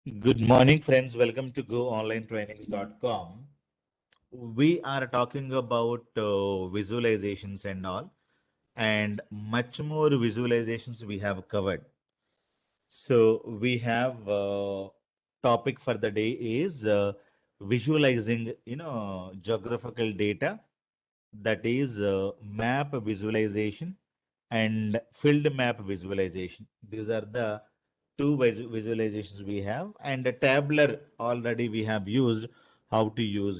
Good morning, friends. Welcome to GoOnlineTrainings.com. We are talking about visualizations and all, and much more visualizations we have covered. So we have topic for the day is visualizing, geographical data, that is map visualization and field map visualization. These are the two visualizations we have, and a tabular already we have used how to use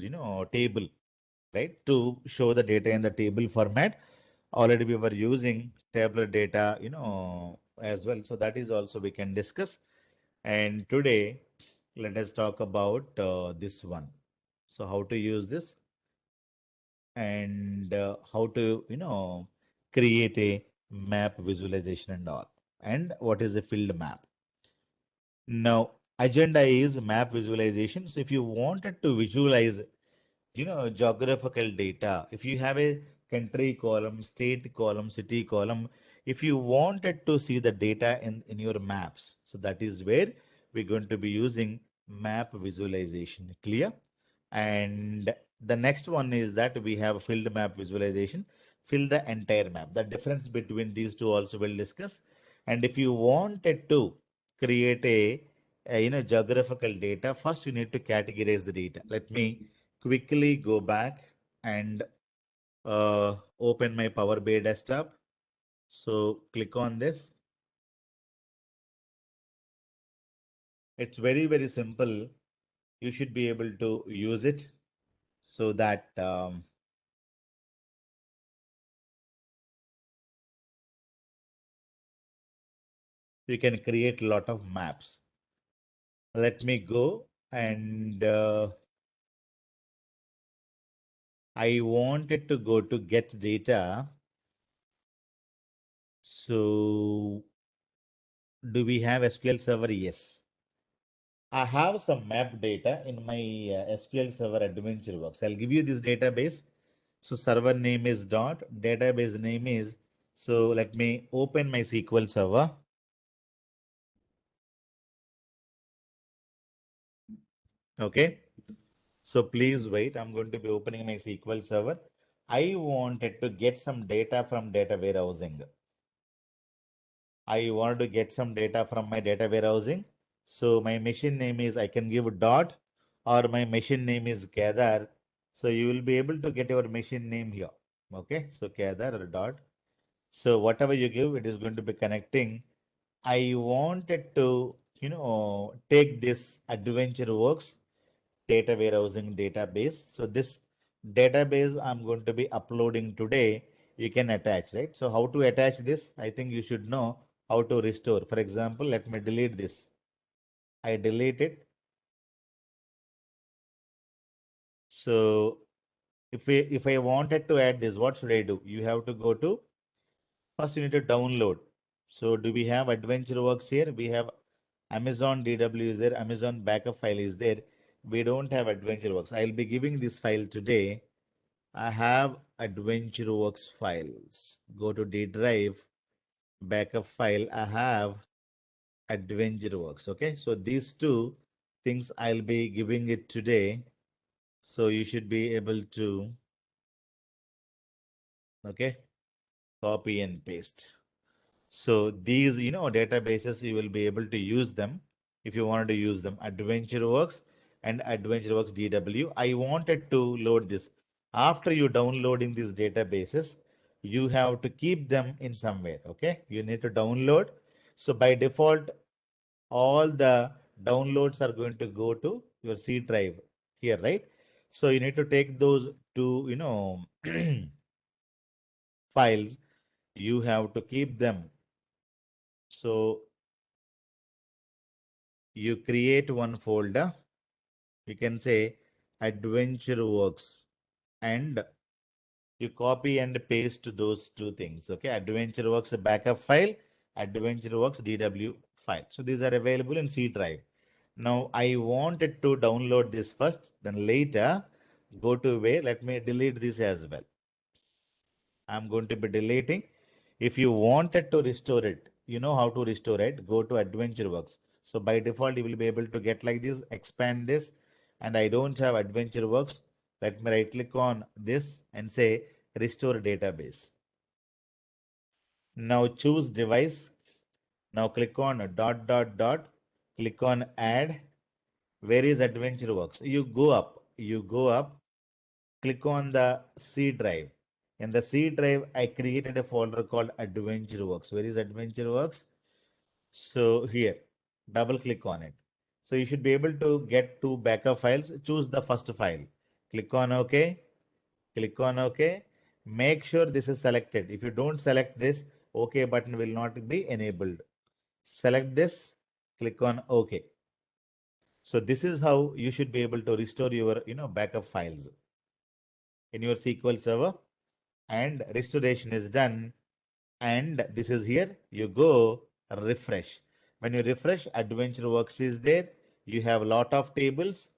table, right, to show the data in the table format. Already we were using tabular data as well, so that is also we can discuss. And today let us talk about this one. So how to use this, and how to create a map visualization and all, and what is a field map. Now agenda is map visualization. So if you wanted to visualize geographical data, if you have a country column, state column, city column, if you wanted to see the data in your maps, so that is where we're going to be using map visualization. Clear? And the next one is that we have field map visualization, fill the entire map. The difference between these two also we'll discuss. And if you wanted to create a geographical data, first you need to categorize the data. Let me quickly go back and open my Power BI desktop. So click on this. It's very, very simple. You should be able to use it so that you can create a lot of maps. Let me go, and I wanted to go to get data. So do we have SQL Server? Yes. I have some map data in my SQL Server AdventureWorks. I'll give you this database. So server name is dot, database name is, so let me open my SQL Server. Okay. So please wait. I'm going to be opening my SQL Server. I wanted to get some data from data warehousing. I wanted to get some data from my data warehousing. So my machine name is, I can give dot, or my machine name is Kedar. So you will be able to get your machine name here. Okay. So Kedar or dot. So whatever you give, it is going to be connecting. I wanted to, take this AdventureWorks data warehousing database. So this database I'm going to be uploading today. You can attach, right? So how to attach this? I think you should know how to restore. For example, let me delete this. I delete it. So if I wanted to add this, what should I do? You have to go to, first you need to download. So do we have AdventureWorks here? We have Amazon DW is there, Amazon backup file is there. We don't have AdventureWorks. I'll be giving this file today. I have AdventureWorks files. Go to D drive, backup file. I have AdventureWorks. Okay, so these two things I'll be giving it today. So you should be able to, okay, copy and paste. So these, databases, you will be able to use them if you wanted to use them. AdventureWorks and AdventureWorks DW. I wanted to load this. After you downloading these databases, you have to keep them in somewhere. Okay, you need to download. So by default, all the downloads are going to go to your C drive here, right? So you need to take those two, files. You have to keep them. So you create one folder, you can say AdventureWorks, and you copy and paste those two things. Okay, AdventureWorks backup file, AdventureWorks DW file. So these are available in C drive. Now I wanted to download this first, then later go to where, let me delete this as well. I'm going to be deleting. If you wanted to restore it, you know how to restore it, go to AdventureWorks. So by default, you will be able to get like this, expand this, and I don't have AdventureWorks. Let me right click on this and say restore database. Now choose device. Now click on dot dot dot, click on add. Where is AdventureWorks? You go up, click on the C drive. In the C drive, I created a folder called AdventureWorks. Where is AdventureWorks? So here, double click on it. So you should be able to get two backup files. Choose the first file. Click on OK. Click on OK. Make sure this is selected. If you don't select this, OK button will not be enabled. Select this. Click on OK. So this is how you should be able to restore your backup files in your SQL Server, and restoration is done. And this is here. You go refresh. When you refresh, AdventureWorks is there. You have a lot of tables,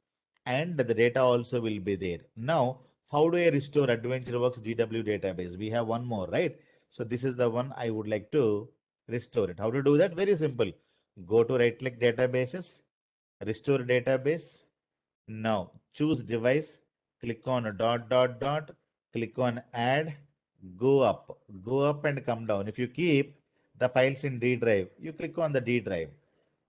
and the data also will be there. Now, how do I restore AdventureWorks DW database? We have one more, right? So this is the one I would like to restore it. How to do that? Very simple. Go to right click databases, restore database. Now choose device, click on a dot dot dot, click on add, go up and come down. If you keep the files in D drive, you click on the D drive.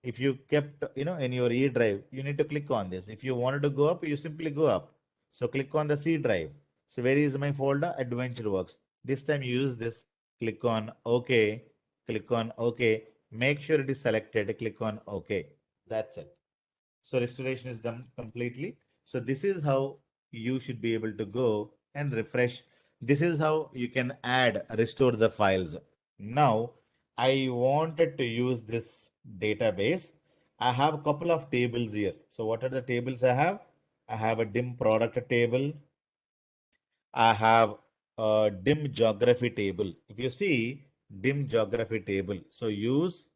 If you kept in your E drive, you need to click on this. If you wanted to go up, you simply go up. So click on the C drive. So where is my folder? AdventureWorks. This time you use this. Click on OK. Click on OK. Make sure it is selected. Click on OK. That's it. So restoration is done completely. So this is how you should be able to go and refresh. This is how you can add, restore the files. Now, I wanted to use this database. I have a couple of tables here. So what are the tables I have? I have a dim product table. I have a dim geography table. If you see dim geography table, so use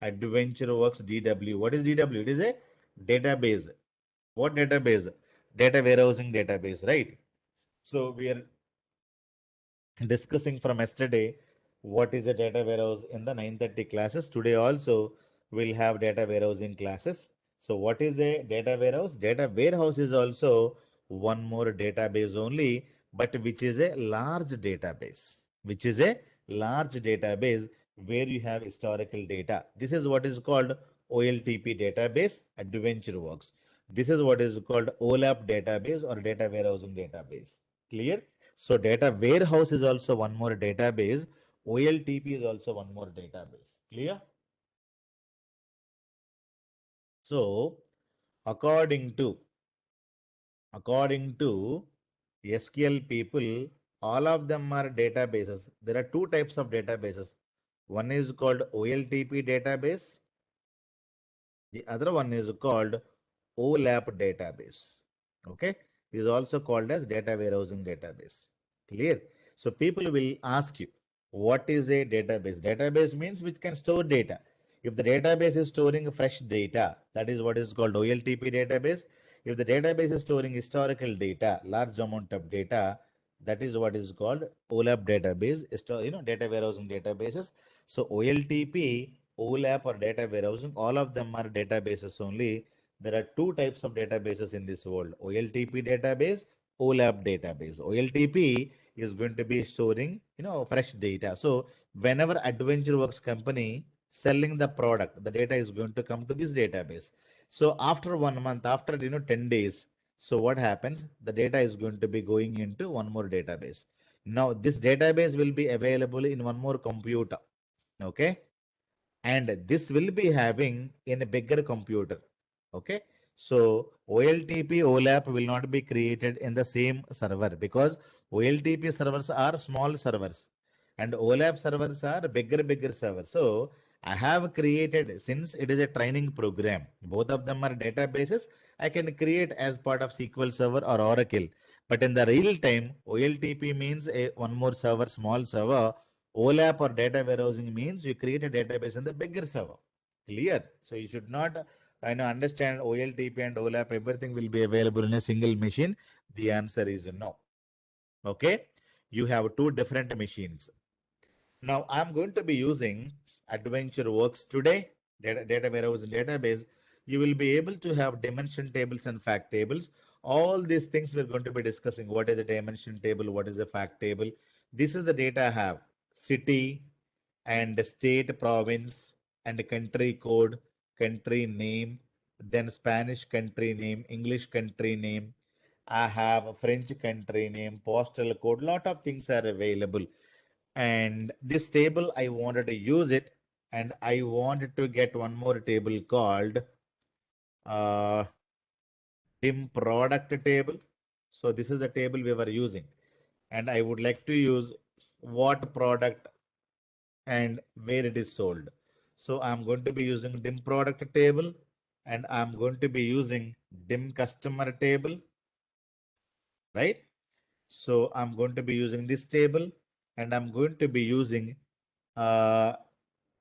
AdventureWorks DW. What is DW? It is a database. What database? Data warehousing database, right? So we are discussing from yesterday what is a data warehouse in the 9:30 classes. Today also we'll have data warehousing classes. So what is a data warehouse? Data warehouse is also one more database only, but which is a large database. Which is a large database where you have historical data. This is what is called OLTP database, AdventureWorks. This is what is called OLAP database or data warehousing database. Clear? So data warehouse is also one more database. OLTP is also one more database. Clear? So according to SQL people, all of them are databases. There are two types of databases. One is called OLTP database. The other one is called OLAP database. Okay. It is also called as data warehousing database. Clear? So people will ask you, what is a database? Database means which can store data. If the database is storing fresh data, that is what is called OLTP database. If the database is storing historical data, large amount of data, that is what is called OLAP database, data warehousing databases. So OLTP, OLAP or data warehousing, all of them are databases only. There are two types of databases in this world: OLTP database, OLAP database. OLTP is going to be storing fresh data. So whenever AdventureWorks company selling the product, the data is going to come to this database. So after 1 month, after 10 days, so what happens? The data is going to be going into one more database. Now this database will be available in one more computer. Okay, and this will be having in a bigger computer. Okay, so OLTP OLAP will not be created in the same server because OLTP servers are small servers and OLAP servers are bigger servers. So I have created, since it is a training program, both of them are databases, I can create as part of SQL Server or Oracle. But in the real time, OLTP means a one more server, small server. OLAP or data warehousing means you create a database in the bigger server. Clear? So you should not understand OLTP and OLAP, everything will be available in a single machine. The answer is no. Okay. You have two different machines. Now I'm going to be using adventure works today, data warehouse and database, you will be able to have dimension tables and fact tables. All these things we're going to be discussing. What is a dimension table? What is a fact table? This is the data I have. City and state, province, and country code, country name, then Spanish country name, English country name. I have a French country name, postal code, lot of things are available. And this table, I wanted to use it, and I wanted to get one more table called uh, dim product table. So this is the table we were using, and I would like to use what product and where it is sold. So I'm going to be using dim product table, and I'm going to be using dim customer table, right? So I'm going to be using this table, and I'm going to be using uh,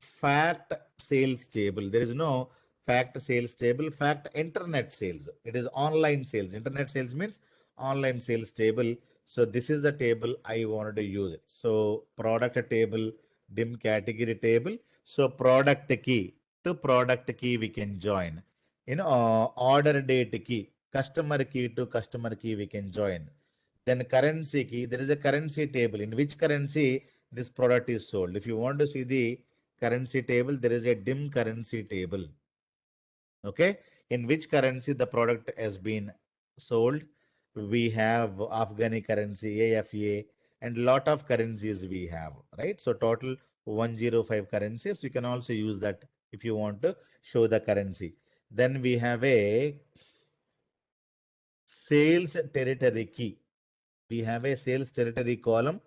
fact sales table. There is no fact sales table, fact internet sales. It is online sales. Internet sales means online sales table. So this is the table I wanted to use it. So product table, dim category table. So product key to product key we can join. Order date key, customer key to customer key we can join. Then currency key, there is a currency table in which currency this product is sold. If you want to see the currency table, there is a dim currency table. Okay, in which currency the product has been sold. We have Afghani currency, AFA, and lot of currencies we have, right? So total 105 currencies. You can also use that if you want to show the currency. Then we have a sales territory key. We have a sales territory column.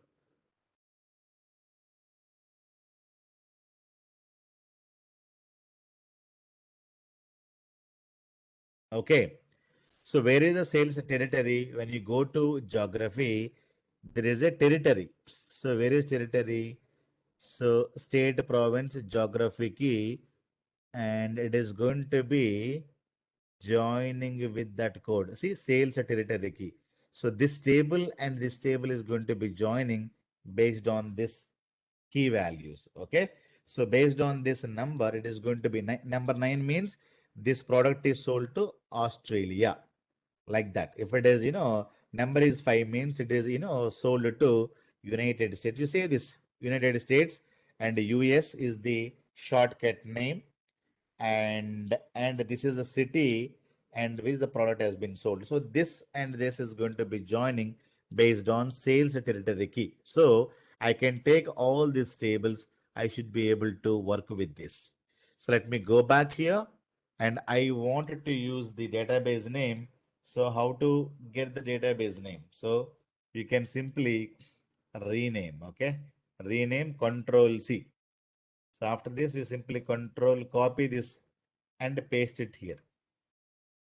Okay. So where is the sales territory? When you go to geography, there is a territory. So where is territory? So state, province, geography key, and it is going to be joining with that code. See, sales territory key. So this table and this table is going to be joining based on this key values. Okay. So based on this number, it is going to be number 9 means this product is sold to Australia, like that. If it is, number is 5 means it is, sold to United States. You say this United States, and US is the shortcut name, and this is a city and which the product has been sold. So this and this is going to be joining based on sales territory key. So I can take all these tables. I should be able to work with this. So let me go back here, and I wanted to use the database name. So how to get the database name? So you can simply rename. Okay, rename, Control C. So after this, you simply control copy this and paste it here.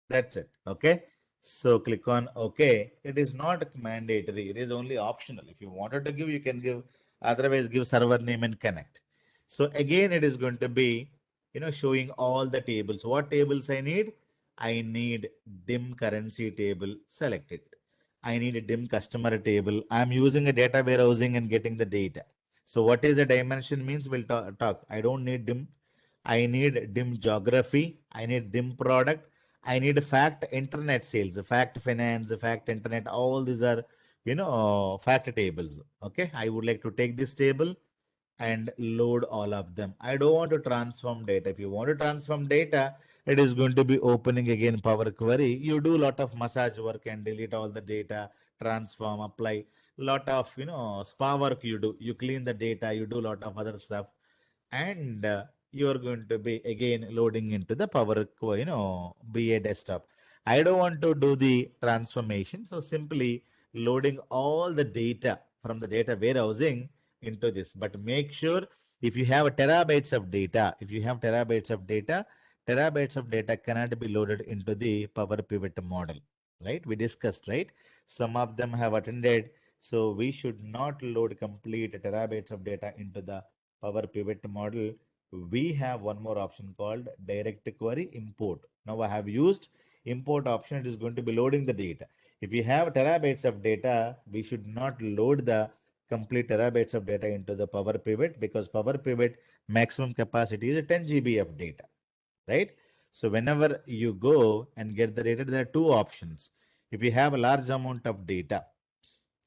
That's it. Okay. So click on OK. It is not mandatory. It is only optional. If you wanted to give, you can give. Otherwise, give server name and connect. So again, it is going to be, showing all the tables. What tables I need? I need dim currency table selected. I need a dim customer table. I'm using a data warehousing and getting the data. So what is a dimension means? We'll talk. I don't need dim. I need dim geography. I need dim product. I need fact internet sales, fact finance, fact internet. All these are, fact tables. Okay. I would like to take this table and load all of them. I don't want to transform data. If you want to transform data, it is going to be opening again Power Query. You do a lot of massage work and delete all the data, transform, apply. Lot of, spa work you do. You clean the data, you do a lot of other stuff, and you are going to be again loading into the Power, BA desktop. I don't want to do the transformation, so simply loading all the data from the data warehousing into this. But make sure if you have terabytes of data, terabytes of data cannot be loaded into the Power Pivot model, right? We discussed, right? Some of them have attended, so we should not load complete terabytes of data into the Power Pivot model. We have one more option called direct query import. Now I have used import option. It is going to be loading the data. If you have terabytes of data, we should not load the complete terabytes of data into the Power Pivot, because Power Pivot maximum capacity is 10 GB of data, right? So whenever you go and get the data, there are two options. If you have a large amount of data,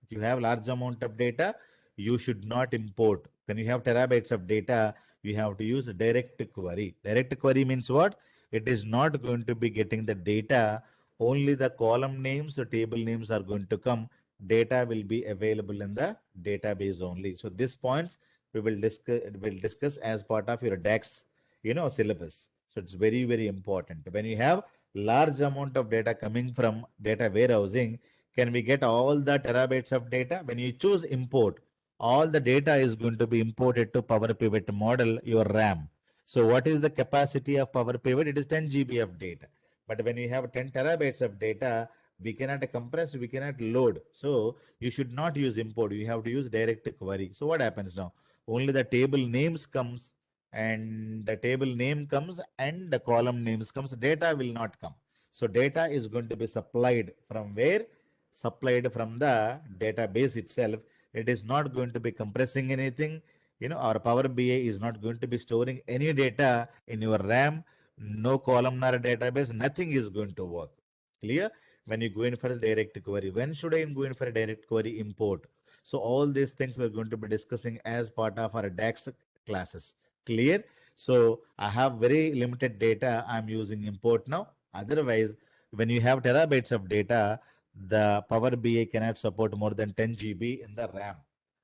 if you have large amount of data, you should not import. When you have terabytes of data, you have to use a direct query. Direct query means what? It is not going to be getting the data. Only the column names, the table names are going to come. Data will be available in the database only. So these points we will discuss as part of your DAX, syllabus. So it's very, very important. When you have large amount of data coming from data warehousing, can we get all the terabytes of data? When you choose import, all the data is going to be imported to Power Pivot model, your RAM. So what is the capacity of Power Pivot? It is 10 GB of data. But when you have 10 terabytes of data, we cannot compress, we cannot load. So you should not use import. You have to use direct query. So what happens now? Only the table names comes, and the table name comes and the column names comes. Data will not come. So data is going to be supplied from where? Supplied from the database itself. It is not going to be compressing anything. Our Power BI is not going to be storing any data in your RAM, no columnar database, nothing is going to work. Clear? When you go in for a direct query, when should I go in for a direct query import? So all these things we're going to be discussing as part of our DAX classes. Clear? So I have very limited data. I'm using import now. Otherwise, when you have terabytes of data, the Power BI cannot support more than 10 GB in the RAM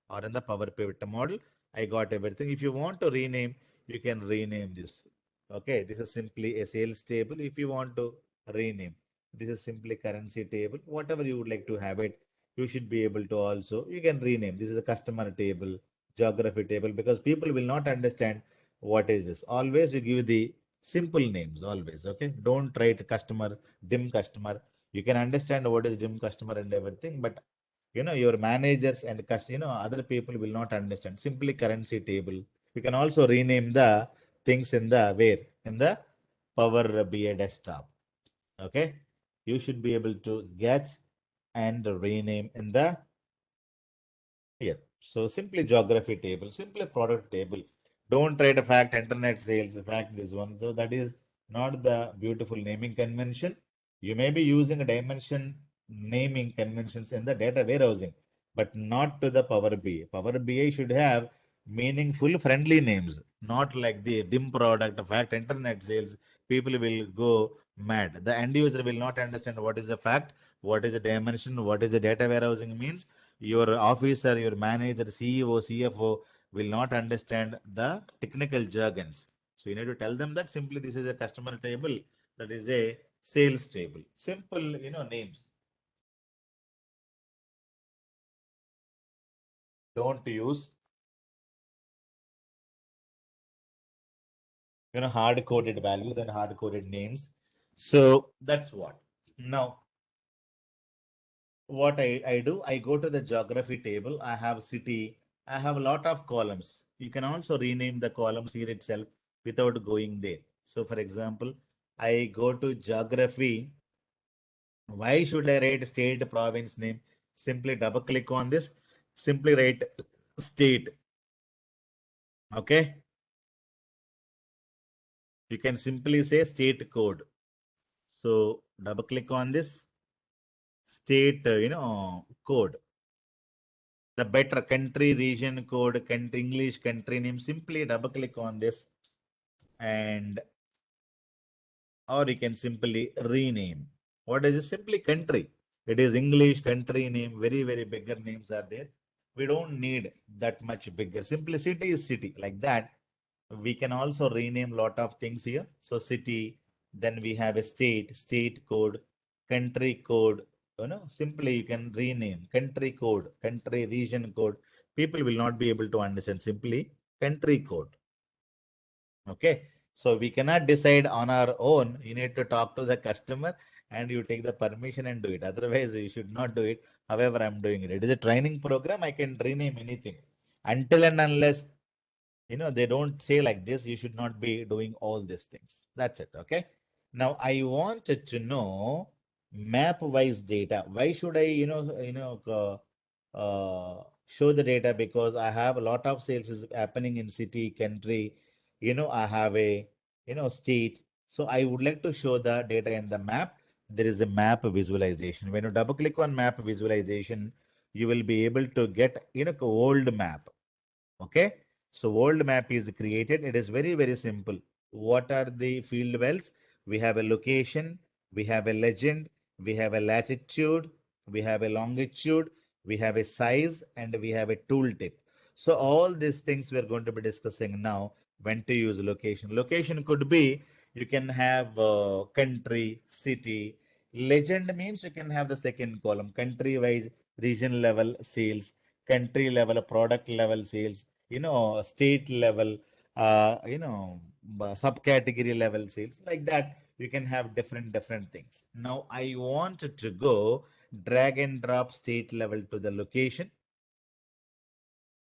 or in the Power Pivot model. I got everything. If you want to rename, you can rename this. Okay, this is simply a sales table. If you want to rename, this is simply currency table. Whatever you would like to have it, you should be able to also, you can rename. This is a customer table, geography table, because people will not understand what is this. Always you give the simple names, always. Okay, don't write customer, dim customer. You can understand what is dim customer and everything, but your managers and other people will not understand. Simply currency table. You can also rename the things in the where? In the Power BI desktop. Okay, you should be able to get and rename in the here. So simply geography table, simply product table. Don't try to fact internet sales, fact this one. So that is not the beautiful naming convention. You may be using a dimension naming conventions in the data warehousing, but not to the Power BI. Power BI should have meaningful, friendly names, not like the dim product, fact internet sales. People will go mad. The end user will not understand what is the fact, what is the dimension, what is the data warehousing means. Your officer, your manager, CEO, CFO will not understand the technical jargons. So you need to tell them that simply this is a customer table, that is a sales table. Simple, names. Don't use, hard coded values and hard coded names. So that's what. Now, what I do, I go to the geography table. I have city. I have a lot of columns. You can also rename the columns here itself without going there. So for example, I go to geography. Why should I write state province name? Simply double click on this. Simply write state. Okay. You can simply say state code. So double click on this state, code. The better country, region code, country, English, country name. Simply double click on this, and or you can simply rename. What is it? Simply country. It is English country name. Very, very bigger names are there. We don't need that much bigger. Simply city is city. Like that, we can also rename lot of things here. So city, then we have a state code, country code. Simply you can rename country code, country region code. People will not be able to understand. Simply country code. Okay. So we cannot decide on our own. You need to talk to the customer and you take the permission and do it. Otherwise, you should not do it. However, I'm doing it. It is a training program. I can rename anything. Until and unless they don't say like this, you should not be doing all these things. That's it. Okay. Now I wanted to know map wise data. Why should I, show the data? Because I have a lot of sales is happening in city, country. I have a, state. So I would like to show the data in the map. There is a map visualization. When you double click on map visualization, you will be able to get, old map. Okay. So old map is created. It is very, very simple. What are the field wells? We have a location, we have a legend, we have a latitude, we have a longitude, we have a size, and we have a tooltip. So all these things we are going to be discussing now. When to use location. Location could be, you can have country, city. Legend means you can have the second column, country wise, region level sales, country level, product level sales, state level, subcategory level sales, like that. You can have different things. Now I want to go drag and drop state level to the location,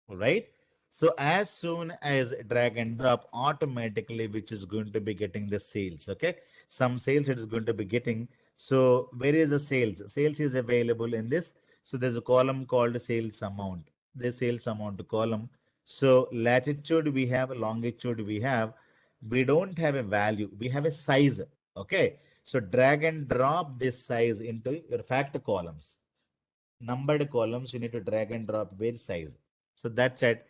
right? So as soon as drag and drop, automatically, which is going to be getting the sales. Okay, some sales it is going to be getting. So where is the sales? Sales is available in this. So there's a column called sales amount. The sales amount column. So latitude we have, longitude we have. We don't have a value. We have a size. Okay. So drag and drop this size into your fact columns, numbered columns. You need to drag and drop where size. So that's it.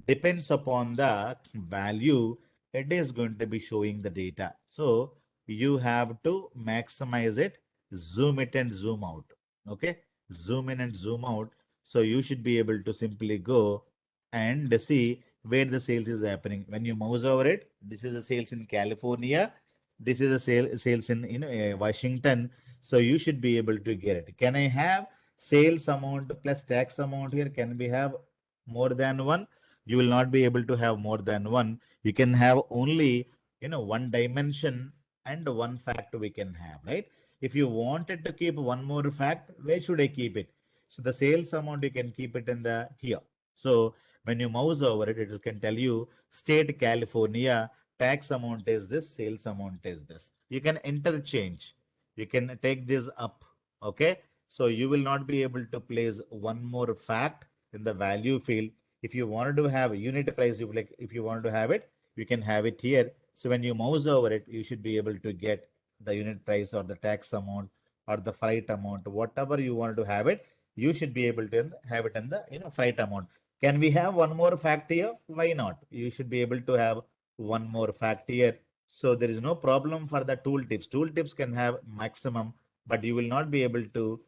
Depends upon the value, it is going to be showing the data. So you have to maximize it, zoom it and zoom out. Okay, zoom in and zoom out. So you should be able to simply go and see where the sales is happening. When you mouse over it, this is a sales in California, this is a sales in, Washington. So you should be able to get it. Can I have sales amount plus tax amount here? Can we have more than one? You will not be able to have more than one. You can have only, one dimension and one fact we can have, right? If you wanted to keep one more fact, where should I keep it? So the sales amount, you can keep it in the here. So when you mouse over it, it can tell you state California, tax amount is this, sales amount is this. You can interchange. You can take this up. Okay. So you will not be able to place one more fact in the value field. If you wanted to have a unit price, if you want to have it, you can have it here. So when you mouse over it, you should be able to get the unit price or the tax amount or the freight amount, whatever you want to have it. You should be able to have it in the, freight amount. Can we have one more fact here? Why not? You should be able to have one more fact here. So there is no problem for the tooltips. Tooltips can have maximum, but you will not be able to,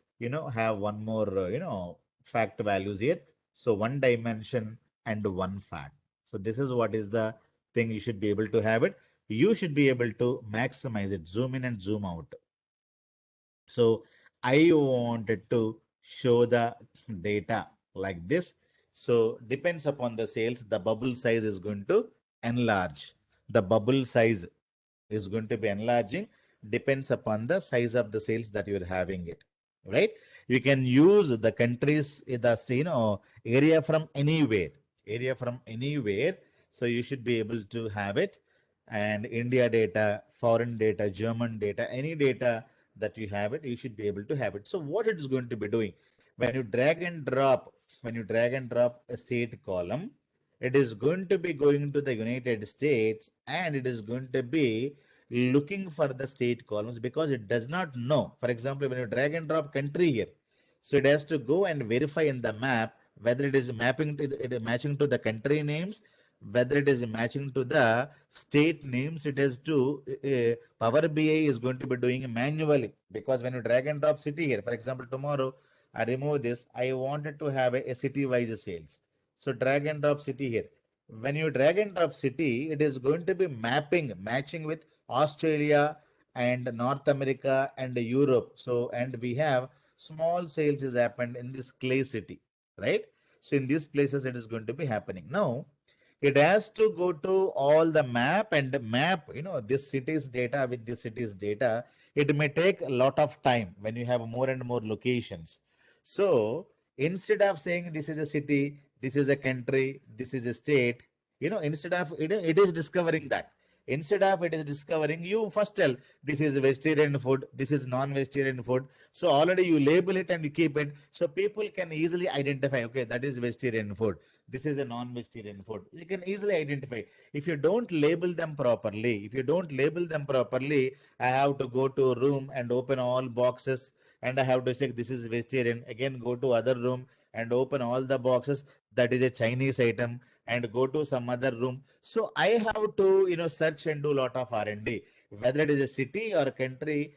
have one more, fact values here. So one dimension and one fact. So this is what is the thing you should be able to have it. You should be able to maximize it, zoom in and zoom out. So I wanted to show the data like this. So depends upon the sales, the bubble size is going to enlarge. The bubble size is going to be enlarging, depends upon the size of the sales that you're having it, right? You can use the countries, the, area from anywhere, so you should be able to have it. And India data, foreign data, German data, any data that you have it, you should be able to have it. So what it is going to be doing, when you drag and drop, a state column, it is going to be going to the United States, and it is going to be looking for the state columns because it does not know. For example, when you drag and drop country here, so it has to go and verify in the map whether it is mapping to it is matching to the country names, whether it is matching to the state names. It has to Power BI is going to be doing manually, because when you drag and drop city here, for example, tomorrow I remove this, I wanted to have a city wise sales. So drag and drop city here. When you drag and drop city, it is going to be matching with Australia and North America and Europe. So, and we have small sales is happened in this clay city, right? So in these places, it is going to be happening. Now, it has to go to all the map and map, this city's data with this city's data. It may take a lot of time when you have more and more locations. So instead of saying this is a city, this is a country, this is a state, instead of it is discovering that. Instead of it is discovering, you first tell this is vegetarian food, this is non-vegetarian food. So already you label it and you keep it. So people can easily identify, okay, that is vegetarian food. This is a non-vegetarian food. You can easily identify. If you don't label them properly, I have to go to a room and open all boxes and I have to say this is vegetarian. Again, go to other room and open all the boxes. That is a Chinese item, and go to some other room. So I have to, search and do a lot of R&D. Whether it is a city or a country,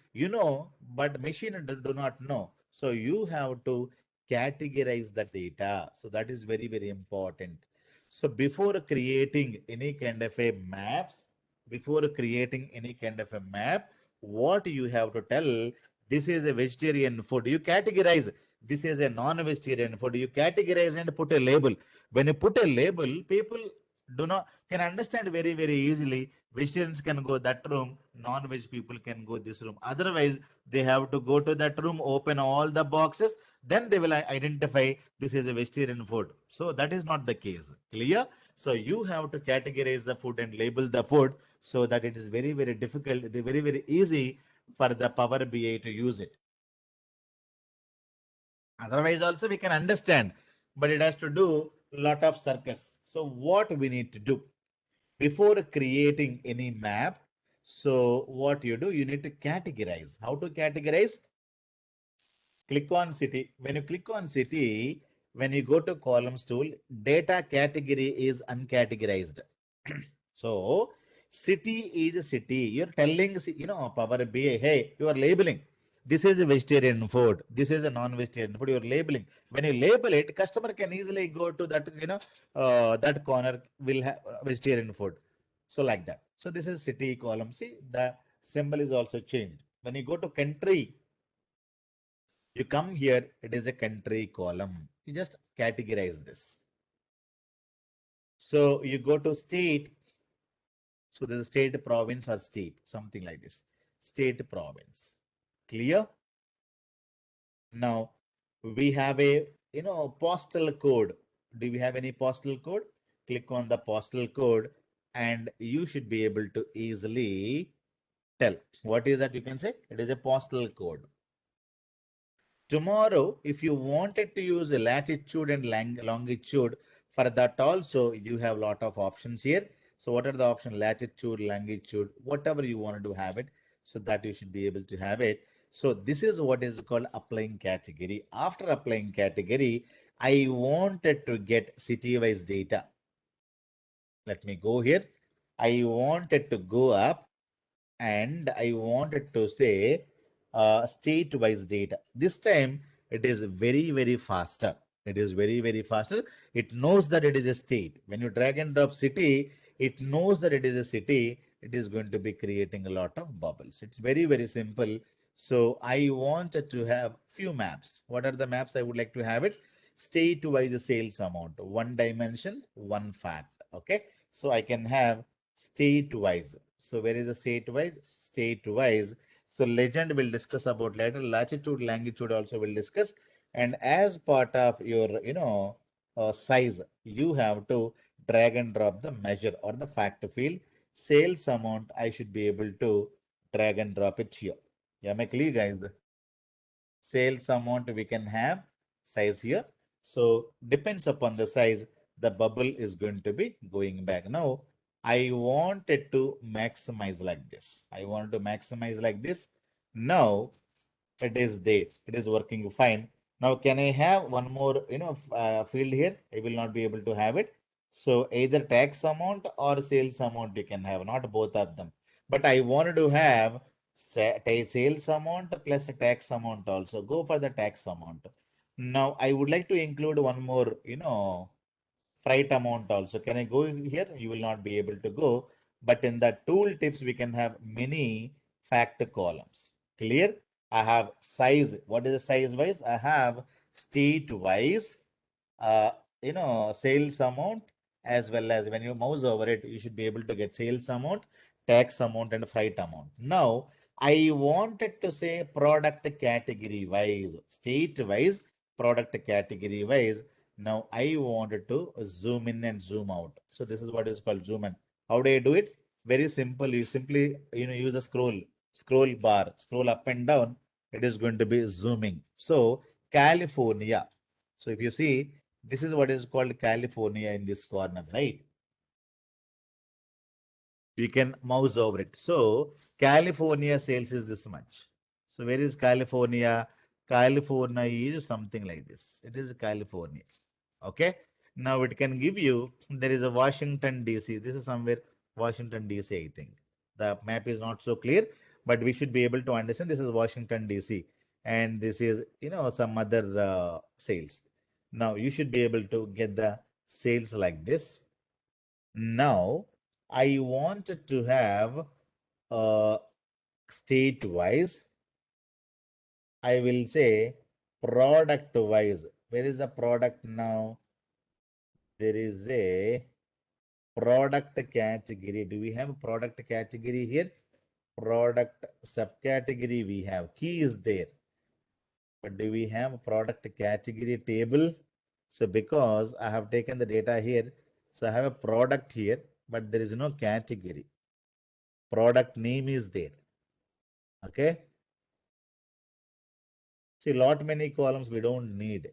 but machine do not know. So you have to categorize the data. So that is very, very important. So before creating any kind of a map, what you have to tell, this is a vegetarian food. You categorize. This is a non-vegetarian food. You categorize and put a label. When you put a label, people do not can understand very, very easily. Vegetarians can go that room, non-veg people can go this room. Otherwise, they have to go to that room, open all the boxes, then they will identify this is a vegetarian food. So that is not the case. Clear? So you have to categorize the food and label the food so that it is very, very difficult, very, very easy for the Power BI to use it. Otherwise, also we can understand, but it has to do a lot of circus. So what we need to do before creating any map? So what you do, you need to categorize. How to categorize? Click on city. When you click on city, when you go to columns tool, data category is uncategorized. So city is a city. You're telling, Power BI, hey, you are labeling. This is a vegetarian food. This is a non-vegetarian food. You're labeling. When you label it, customer can easily go to that, that corner will have vegetarian food. So like that. So this is city column. See, the symbol is also changed. When you go to country, you come here, it is a country column. You just categorize this. So you go to state. So there's a state, province, or state, something like this. State, province. Clear? Now we have a postal code. Do we have any postal code? Click on the postal code and you should be able to easily tell. What is that? You can say it is a postal code. Tomorrow, if you wanted to use a latitude and longitude, for that also you have a lot of options here. So what are the options? Latitude, longitude, whatever you want to have it, so that you should be able to have it. So this is what is called applying category. After applying category, I wanted to get city-wise data. Let me go here. I wanted to go up and I wanted to say state-wise data. This time it is very, very faster. It is very, very faster. It knows that it is a state. When you drag and drop city, it knows that it is a city. It is going to be creating a lot of bubbles. It's very, very simple. So I wanted to have few maps. What are the maps I would like to have it? State-wise sales amount, one dimension, one fact. Okay. So I can have state-wise. So where is the state-wise? State-wise. So legend will discuss about later. Latitude, longitude also will discuss. And as part of your, size, you have to drag and drop the measure or the fact field. Sales amount, I should be able to drag and drop it here. Yeah, am I clear, guys? Sales amount we can have size here. So depends upon the size, the bubble is going to be going back. Now I wanted to maximize like this. I want to maximize like this. Now it is there. It is working fine. Now can I have one more field here? I will not be able to have it. So either tax amount or sales amount you can have, not both of them. But I wanted to have sales amount plus a tax amount also. Go for the tax amount. Now I would like to include one more, freight amount also. Can I go here? You will not be able to go. But in the tool tips, we can have many fact columns. Clear? I have size. What is the size wise? I have state wise, uh, sales amount, as well as when you mouse over it, you should be able to get sales amount, tax amount, and freight amount. Now, I wanted to say product category wise, state wise, product category wise. Now, I wanted to zoom in and zoom out. So, this is what is called zoom in. How do I do it? very simple. You simply, use a scroll bar, scroll up and down. It is going to be zooming. So California. So if you see, this is what is called California in this corner, right? You can mouse over it. So California sales is this much. So where is California? California is something like this. It is California. Okay. Now it can give you, there is a Washington DC. This is somewhere Washington DC, I think. The map is not so clear, but we should be able to understand this is Washington DC. And this is, some other sales. Now you should be able to get the sales like this. Now I wanted to have state wise. I will say product wise. Where is the product now? There is a product category. Do we have a product category here? Product subcategory we have. Key is there. But do we have a product category table? So because I have taken the data here, so I have a product here, but there is no category. Product name is there. Okay. See, lot many columns we don't need.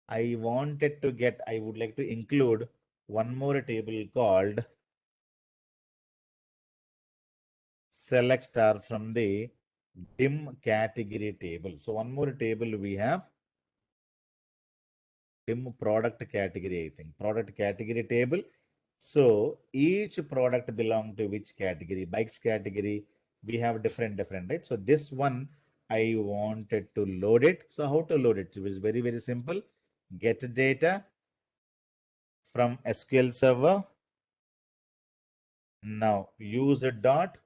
I would like to include one more table called select star from the dim category table. So one more table we have dim product category, I think. Product category table. So each product belong to which category? Bikes category. We have different, right? So this one I wanted to load it. So how to load it? It was very, very simple. Get data from SQL Server. Now use a dot.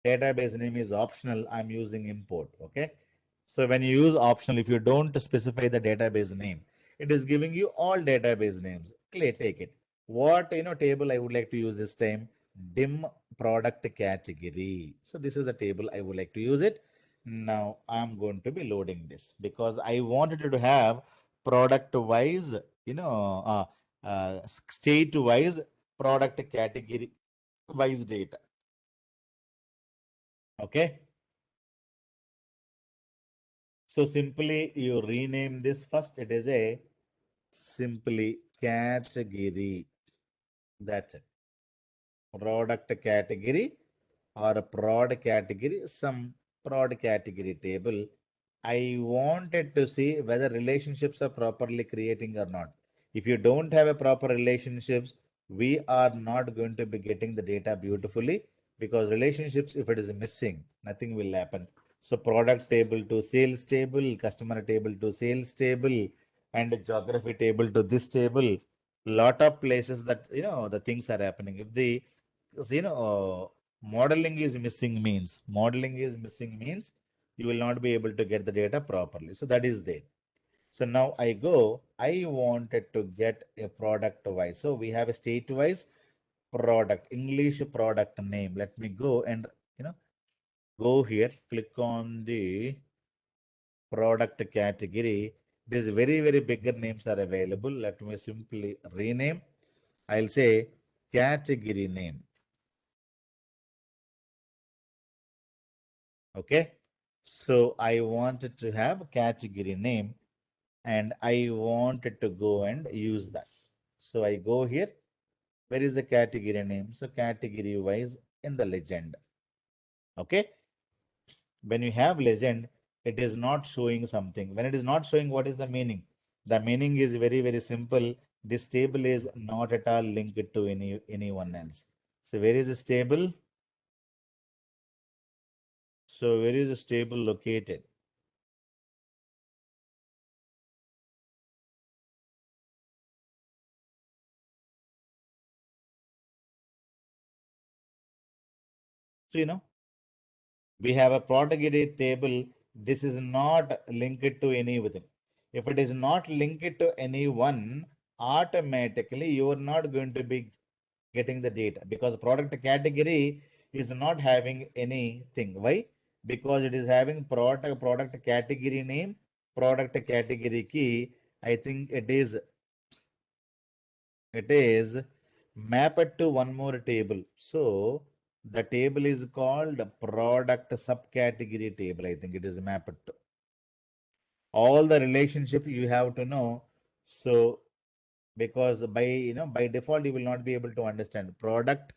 Database name is optional. I'm using import. Okay. So when you use optional, if you don't specify the database name, it is giving you all database names. Clear, take it. What table I would like to use this time? Dim product category. So this is the table I would like to use it. Now I'm going to be loading this because I wanted to have product wise, state wise, product category wise data. Okay. So simply you rename this first. It is a simply category. That's it. Product category or a prod category, some prod category table. I wanted to see whether relationships are properly creating or not. If you don't have a proper relationships, we are not going to be getting the data beautifully because relationships, if it is missing, nothing will happen. So product table to sales table, customer table to sales table, and geography table to this table. Lot of places that the things are happening. If the modeling is missing means you will not be able to get the data properly. So that is there. So now I wanted to get a product wise. So we have a state wise product, English product name. Let me go and, go here, click on the product category. These very, very bigger names are available. Let me simply rename. I'll say category name. Okay. So I wanted to have a category name and I wanted to go and use that. So I go here. Where is the category name? So category wise in the legend. Okay. When you have legend, it is not showing something. When it is not showing, what is the meaning? The meaning is very, very simple. This table is not at all linked to anyone else. So where is this table? So where is this table located? So we have a product table. This is not linked to anything. If it is not linked to anyone, automatically you are not going to be getting the data because product category is not having anything. Why? Because it is having product category name, product category key. I think it is mapped to one more table. So The table is called product subcategory table. I think it is mapped to all the relationship you have to know. So because by default you will not be able to understand product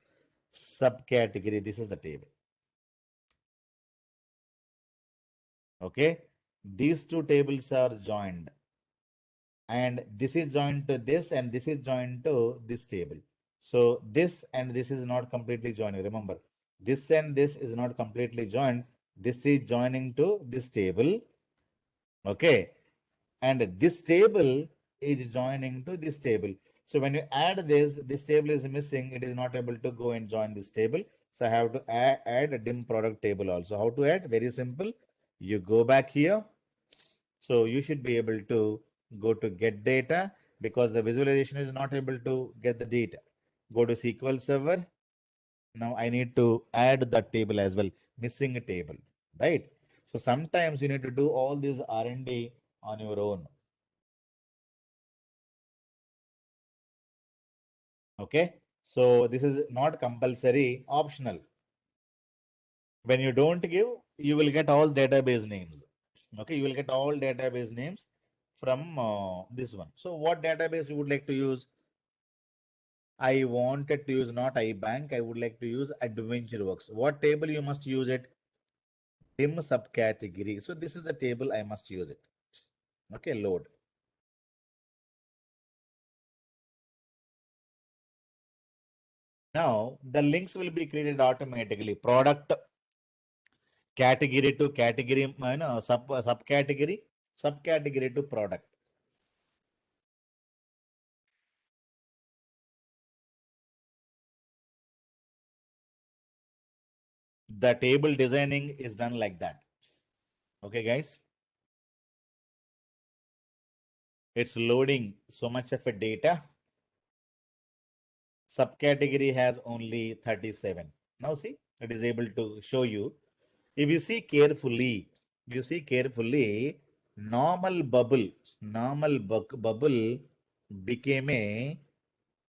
subcategory. This is the table. Okay, these two tables are joined, and this is joined to this, and this is joined to this table. So this and this is not completely joining. Remember, this and this is not completely joined. This is joining to this table. Okay, and this table is joining to this table. So when you add this table is missing. It is not able to go and join this table. So I have to add a dim product table also. How to add? Very simple. You go back here. So you should be able to go to get data because the visualization is not able to get the data. Go to SQL Server. Now I need to add that table as well, missing a table, right? So sometimes you need to do all this R&D on your own. Okay. So this is not compulsory, optional. When you don't give, you will get all database names. Okay. You will get all database names from this one. So what database you would like to use? I wanted to use not iBank. I would like to use AdventureWorks. What table you must use it? Dim subcategory. So this is the table I must use it. Okay, load. Now the links will be created automatically. Product category to category, subcategory to product. The table designing is done like that. Okay, guys. It's loading so much of a data. Subcategory has only 37. Now see, it is able to show you. If you see carefully, normal bubble became a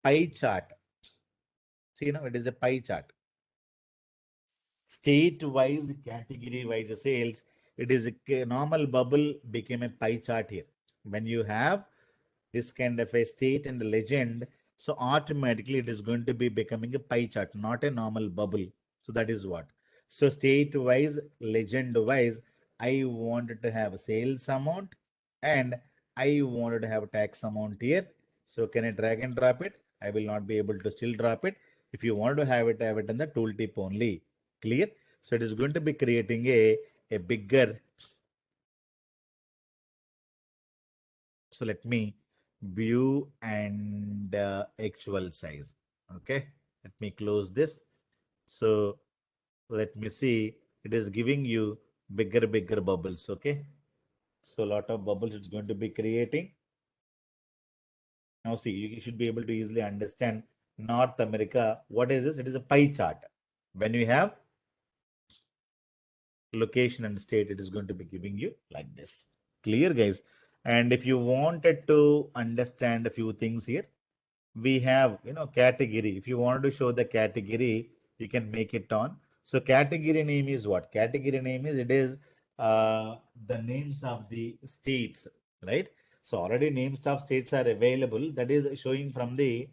pie chart. See, now it is a pie chart. State-wise, category-wise sales, it is a normal bubble became a pie chart here. When you have this kind of a state and a legend, so automatically it is going to be becoming a pie chart, not a normal bubble. So that is what. So state-wise, legend-wise, I wanted to have sales amount and I wanted to have tax amount here. So can I drag and drop it? I will not be able to still drop it. If you want to have it in the tooltip only. Clear? So it is going to be creating a bigger. So let me view and actual size. Okay, let me close this. So let me see. It is giving you bigger bubbles. Okay, so a lot of bubbles it's going to be creating. Now see, you should be able to easily understand North America. What is this? It is a pie chart. When you have location and state, it is going to be giving you like this. Clear, guys? And if you wanted to understand a few things here, we have category. If you want to show the category, you can make it on. So category name is what? Category name is, it is the names of the states, right? So already names of states are available. That is showing from the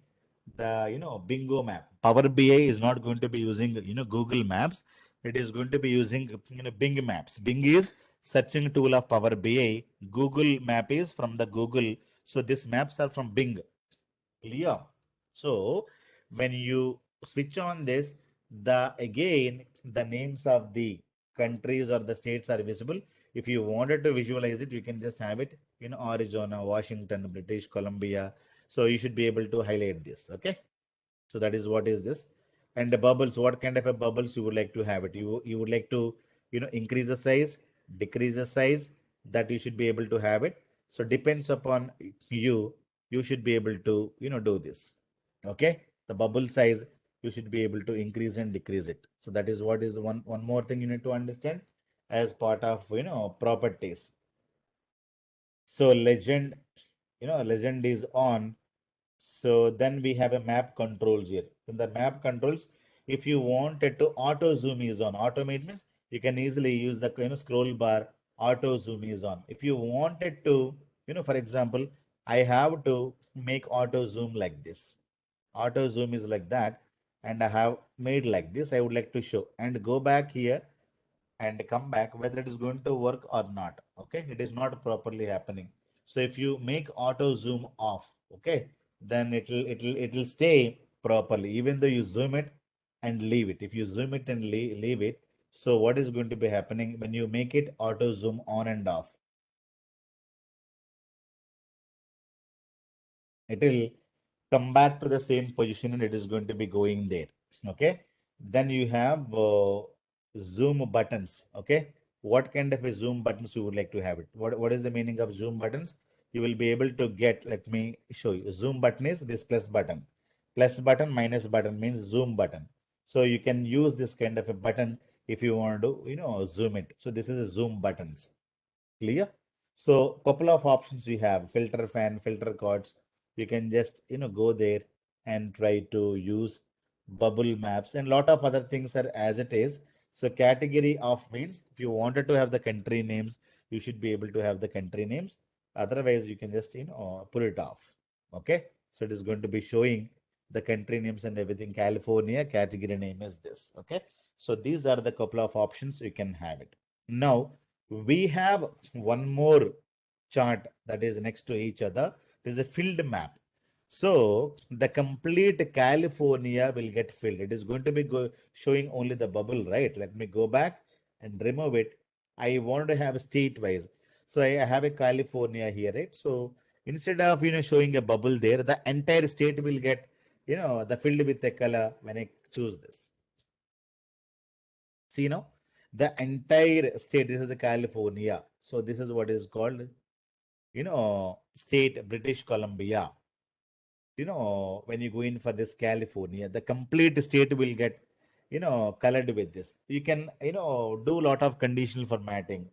bingo map. Power BI is not going to be using Google Maps. It is going to be using Bing Maps. Bing is searching tool of Power BI. Google Map is from the Google. So these maps are from Bing. Clear. So when you switch on this, the names of the countries or the states are visible. If you wanted to visualize it, you can just have it Arizona, Washington, British Columbia. So you should be able to highlight this. Okay. So that is what is this. And the bubbles, what kind of a bubbles you would like to have it? You would like to increase the size, decrease the size, that you should be able to have it. So depends upon you. You should be able to do this. Okay, the bubble size you should be able to increase and decrease it. So that is what is one more thing you need to understand as part of properties. So legend is on. So then we have a map controls here. In the map controls, If you wanted to auto zoom is on, auto means you can easily use the scroll bar, auto zoom is on. If you wanted to, for example, I have to make auto zoom like this. Auto zoom is like that, and I have made like this. I would like to show and go back here and come back whether it is going to work or not. Okay, it is not properly happening. So if you make auto zoom off, okay, then it'll stay properly even though you zoom it and leave it. If you zoom it and leave it, so what is going to be happening when you make it auto zoom on and off? It will come back to the same position and it is going to be going there. Okay, then you have zoom buttons. Okay, what kind of a zoom buttons you would like to have it? What is the meaning of zoom buttons? You will be able to get, let me show you. Zoom button is this plus button, minus button means zoom button. So you can use this kind of a button if you want to zoom it. So this is a zoom buttons. Clear? So couple of options we have: filter fan, filter cards. You can just go there and try to use bubble maps, and lot of other things are as it is. So category of means if you wanted to have the country names, you should be able to have the country names. Otherwise, you can just pull it off. Okay. So it is going to be showing the country names and everything. California category name is this. Okay. So these are the couple of options you can have it. Now we have one more chart that is next to each other. It is a filled map. So the complete California will get filled. It is going to be showing only the bubble, right? Let me go back and remove it. I want to have state wise. So I have a California here, right? So instead of showing a bubble there, the entire state will get the filled with a color when I choose this. See now, the entire state, this is the California. So this is what is called, state British Columbia. When you go in for this California, the complete state will get, colored with this. You can, do a lot of conditional formatting.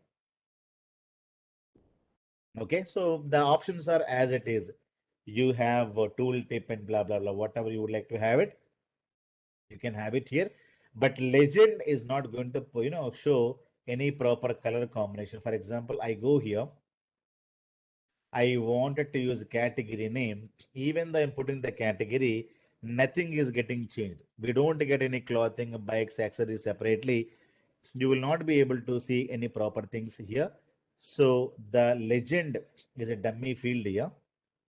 Okay, so the options are as it is. You have a tool tip and blah, blah, blah, whatever you would like to have it, you can have it here. But legend is not going to, show any proper color combination. For example, I go here. I wanted to use category name. Even though I'm putting the category, nothing is getting changed. We don't get any clothing, bikes, accessories separately. You will not be able to see any proper things here. So the legend is a dummy field here.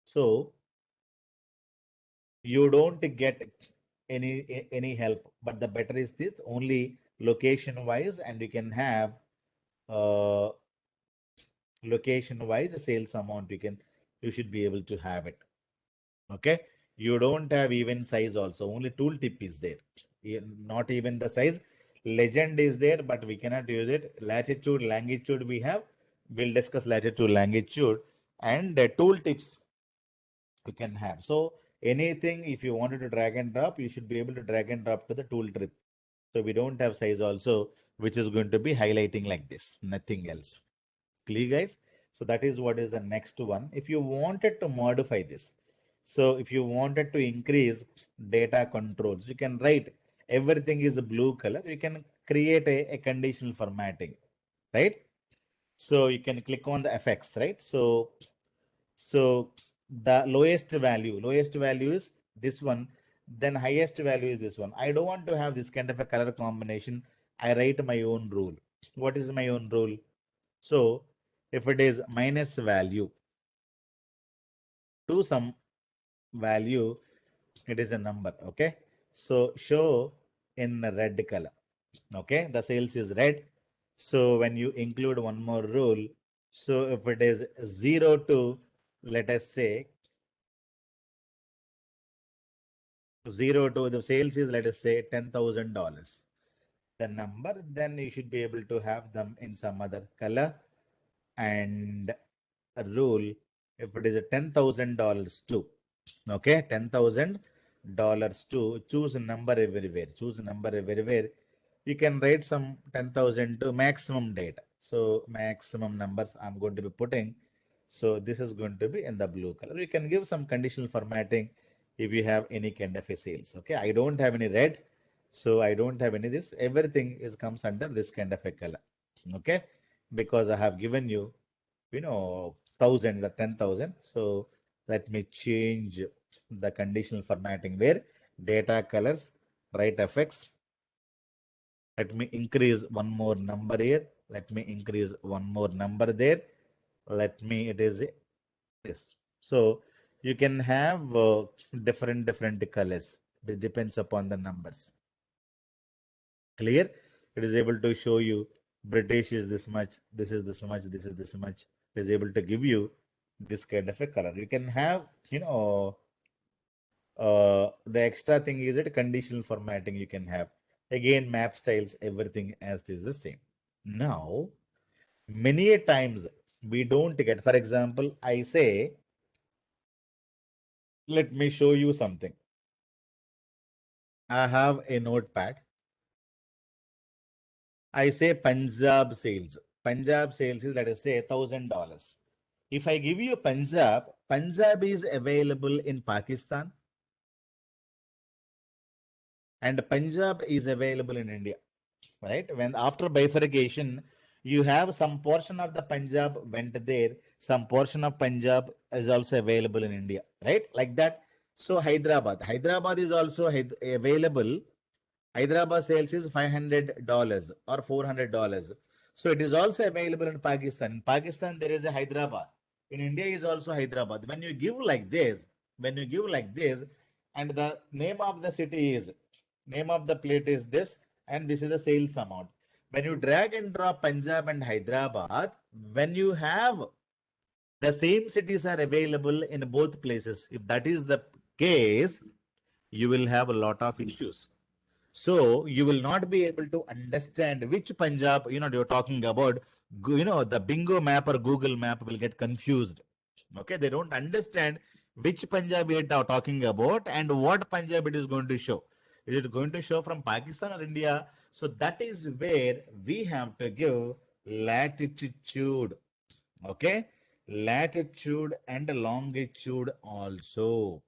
So you don't get any help. But the better is this only location wise, and you can have uh, location wise sales amount. You should be able to have it. Okay, you don't have even size also, only tooltip is there. Not even the size. Legend is there, but we cannot use it. Latitude, longitude we have. We'll discuss latitude, longitude, and tooltips you can have. So anything, if you wanted to drag and drop, you should be able to drag and drop to the tool trip. So we don't have size also, which is going to be highlighting like this, nothing else. Clear, guys? So that is what is the next one. If you wanted to modify this, so if you wanted to increase data controls, you can write everything is a blue color. You can create a conditional formatting, right? So you can click on the effects, right? So the lowest value is this one, then highest value is this one. I don't want to have this kind of a color combination. I write my own rule. What is my own rule? So if it is minus value to some value, it is a number. Okay. So show in red color. Okay. The sales is red. So when you include one more rule, so if it is 0 to, let us say, 0 to the sales is, let us say, $10,000. The number, then you should be able to have them in some other color, and a rule if it is a $10,000 too. Okay, $10,000 to choose a number everywhere. Choose a number everywhere. You can write some 10,000 to maximum data. So maximum numbers I'm going to be putting. So this is going to be in the blue color. You can give some conditional formatting if you have any kind of a sales. Okay, I don't have any red. So I don't have any this. Everything is comes under this kind of a color. Okay. Because I have given you, 1,000 or 10,000. So let me change the conditional formatting where data colors, right effects. Let me increase one more number here. Let me increase one more number there. Let me, it is this. So you can have different colors. It depends upon the numbers. Clear? It is able to show you British is this much, this is this much, this is this much. It is able to give you this kind of a color. You can have, the extra thing is that conditional formatting you can have. Again, map styles, everything as is the same. Now, many a times we don't get, for example, I say, let me show you something. I have a notepad. I say Punjab sales. Punjab sales is, let us say, $1,000. If I give you Punjab, Punjab is available in Pakistan and Punjab is available in India, right? When after bifurcation, you have some portion of the Punjab went there, some portion of Punjab is also available in India, right? Like that. So Hyderabad is also available. Hyderabad sales is $500 or $400. So it is also available in Pakistan. In Pakistan, there is a Hyderabad. In India is also Hyderabad. When you give like this, and the name of the city is, name of the plate is this, and this is a sales amount. When you drag and drop Punjab and Hyderabad, when you have the same cities are available in both places, if that is the case, you will have a lot of issues. So you will not be able to understand which Punjab, you're talking about. The bingo map or Google map will get confused. Okay, they don't understand which Punjab we are talking about and what Punjab it is going to show. Is it going to show from Pakistan or India? So that is where we have to give latitude. Okay, latitude and longitude also.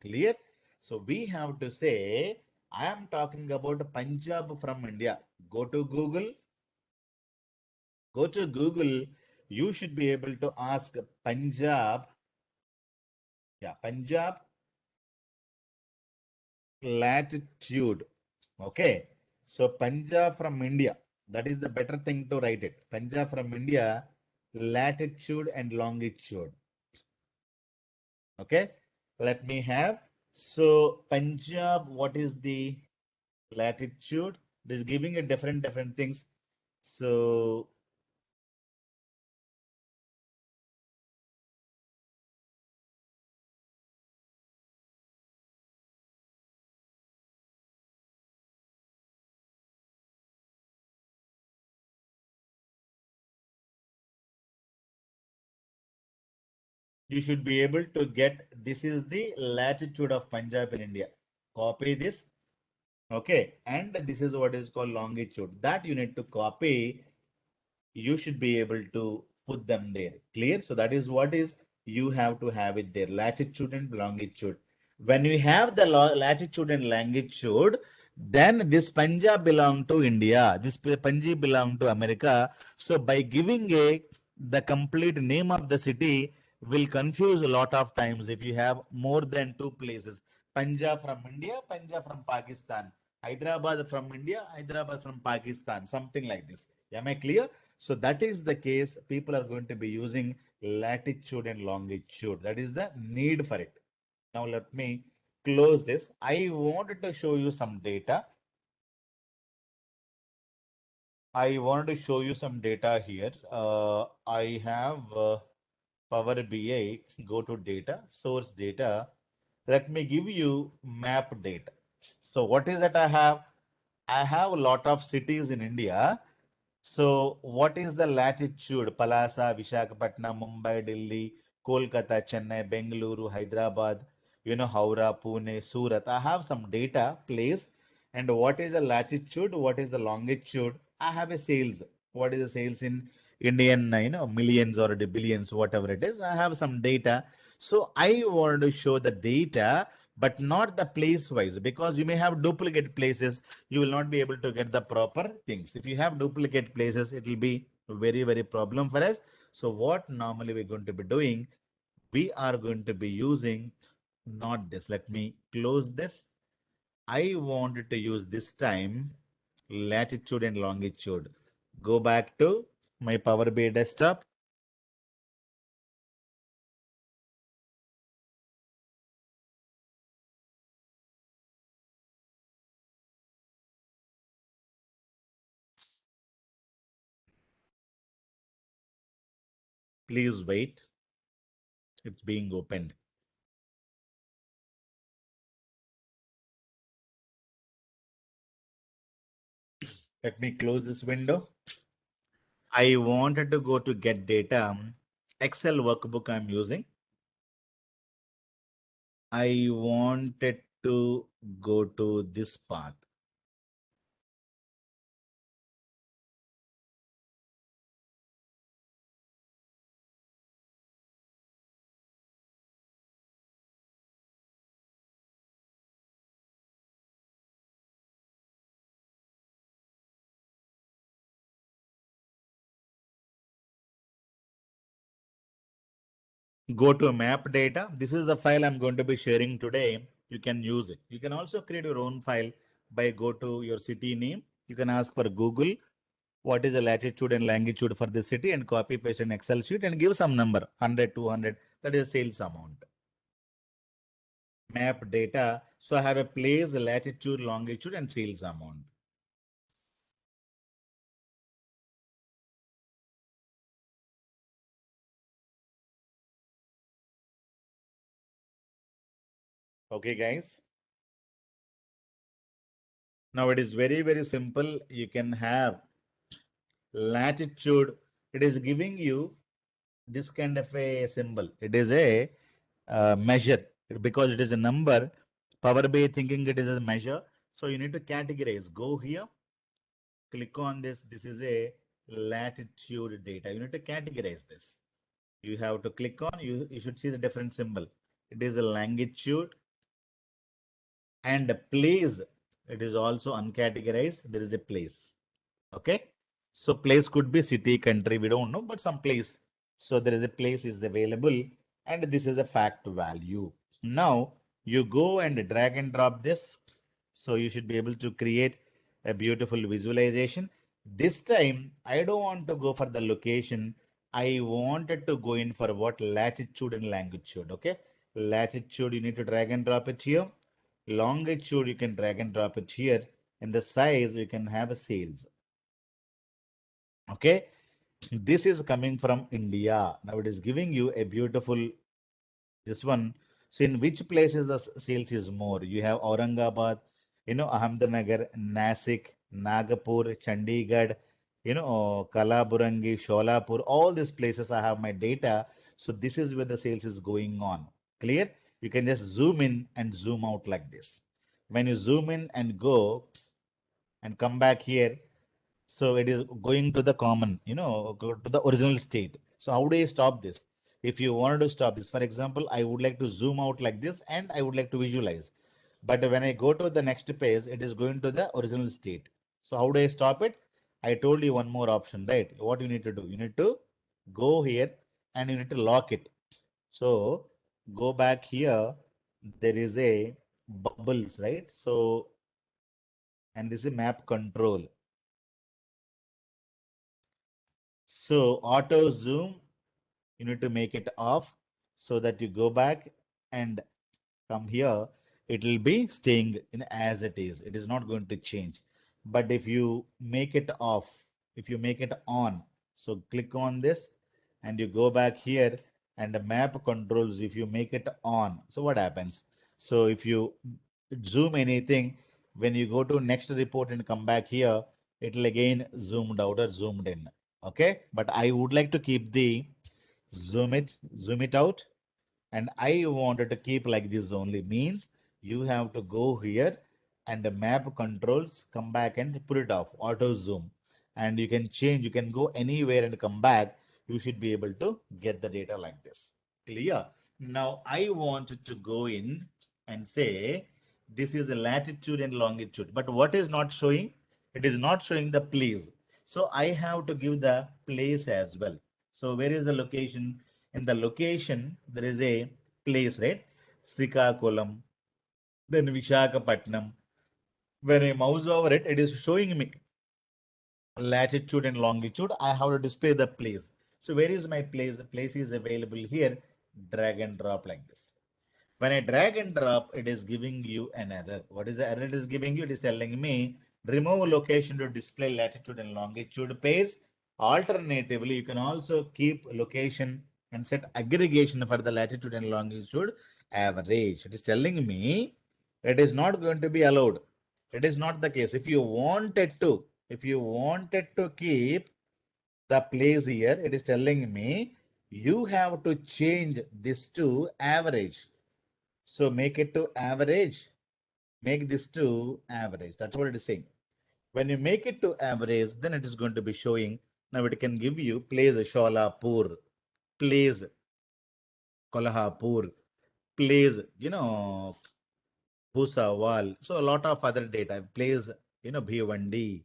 Clear? So we have to say, I am talking about Punjab from India. Go to Google. Go to Google. You should be able to ask Punjab. Yeah, Punjab latitude. Okay. So Punjab from India. That is the better thing to write it. Punjab from India, latitude and longitude. Okay. Let me have. So Punjab, what is the latitude? It is giving a different things. So you should be able to get, this is the latitude of Punjab in India. Copy this. Okay. And this is what is called longitude. That you need to copy. You should be able to put them there. Clear? So that is what is, you have to have it there. Latitude and longitude. When you have the latitude and longitude, then this Punjab belong to India. This Punjab belong to America. So by giving the complete name of the city will confuse a lot of times if you have more than two places. Punjab from India, Punjab from Pakistan, Hyderabad from India, Hyderabad from Pakistan, something like this. Am I clear? So that is the case. People are going to be using latitude and longitude. That is the need for it. Now let me close this. I wanted to show you some data. I wanted to show you some data here. I have Power BI. Go to data, source data. Let me give you map data. So what is that I have? I have a lot of cities in India. So what is the latitude? Palasa, Visakhapatnam, Mumbai, Delhi, Kolkata, Chennai, Bengaluru, Hyderabad, Howrah, Pune, Surat. I have some data, place, and what is the latitude? What is the longitude? I have a sales. What is the sales in Indian, millions or the billions, whatever it is. I have some data. So I want to show the data but not the place wise, because you may have duplicate places. You will not be able to get the proper things. If you have duplicate places, it will be very, very problem for us. So what normally we're going to be doing, we are going to be using not this. Let me close this. I wanted to use this time latitude and longitude. Go back to my Power BI desktop. Please wait. It's being opened. Let me close this window. I wanted to go to get data. Excel workbook I'm using. I wanted to go to this path. Go to map data. This is the file I'm going to be sharing today. You can use it. You can also create your own file by go to your city name. You can ask for Google what is the latitude and longitude for this city and copy paste an Excel sheet and give some number 100, 200. That is sales amount. Map data. So I have a place, latitude, longitude, and sales amount. Okay, guys. Now it is very, very simple. You can have latitude. It is giving you this kind of a symbol. It is a measure because it is a number. Power BI thinking it is a measure. So you need to categorize. Go here, click on this. This is a latitude data. You need to categorize this. You have to click on, you should see the different symbol. It is a longitude and a place. It is also uncategorized. There is a place. Okay. So place could be city, country, we don't know, but some place. So there is a place is available and this is a fact value. Now you go and drag and drop this. So you should be able to create a beautiful visualization. This time, I don't want to go for the location. I wanted to go in for what latitude and longitude. Okay. Latitude, you need to drag and drop it here. Longitude, you can drag and drop it here. And the size, you can have a sales. Okay. This is coming from India. Now it is giving you a beautiful this one. So in which places the sales is more? You have Aurangabad, Ahmednagar, Nasik, Nagpur, Chandigarh, Kalaburangi, Sholapur, all these places I have my data. So this is where the sales is going on. Clear? You can just zoom in and zoom out like this. When you zoom in and go and come back here, so it is going to the common, go to the original state. So how do you stop this? If you wanted to stop this, for example, I would like to zoom out like this and I would like to visualize. But when I go to the next page, it is going to the original state. So how do I stop it? I told you one more option, right? What you need to do? You need to go here and you need to lock it. So go back here. There is a bubbles, right? So, and this is map control. So auto zoom, you need to make it off so that you go back and come here. It will be staying in as it is. It is not going to change. But if you make it off, if you make it on, so click on this and you go back here and the map controls, if you make it on, so what happens? So if you zoom anything, when you go to next report and come back here, it will again zoomed out or zoomed in. Okay. But I would like to keep the zoom it out. And I wanted to keep like this only means you have to go here and the map controls come back and put it off auto zoom and you can change, you can go anywhere and come back. You should be able to get the data like this. Clear? Now I wanted to go in and say this is a latitude and longitude. But what is not showing? It is not showing the place. So I have to give the place as well. So where is the location? In the location, there is a place, right? Srikakulam, then Vishakhapatnam. When I mouse over it, it is showing me latitude and longitude. I have to display the place. So where is my place? The place is available here. Drag and drop like this. When I drag and drop, it is giving you an error. What is the error it is giving you? It is telling me remove location to display latitude and longitude pairs. Alternatively, you can also keep location and set aggregation for the latitude and longitude average. It is telling me it is not going to be allowed. It is not the case. If you wanted to keep the place here, it is telling me you have to change this to average. So make it to average. Make this to average. That's what it is saying. When you make it to average, then it is going to be showing. Now it can give you place Sholapur, place Kolhapur, place, Bhusawal. So a lot of other data. Place, Bhivandi,